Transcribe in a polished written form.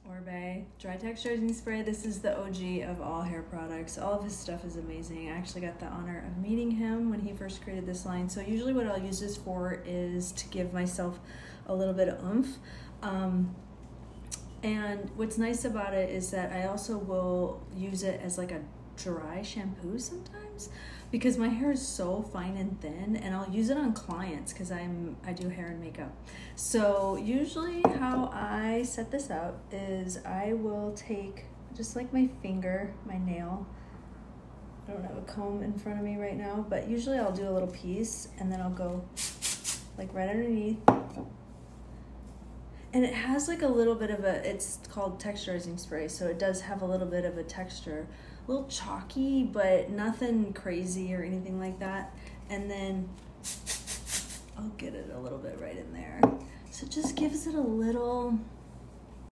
Oribe dry texturizing spray. This is the OG of all hair products. All of his stuff is amazing. I actually got the honor of meeting him when he first created this line. So usually what I'll use this for is to give myself a little bit of oomph. And what's nice about it is that I also will use it as like a dry shampoo sometimes, because my hair is so fine and thin, and I'll use it on clients because I do hair and makeup. So usually how I set this out is I will take just like my finger, my nail. I don't have a comb in front of me right now, but usually I'll do a little piece and then I'll go like right underneath. And it has like a little bit of it's called texturizing spray, so it does have a little bit of a texture. A little chalky, but nothing crazy or anything like that. And then I'll get it a little bit right in there. So it just gives it a little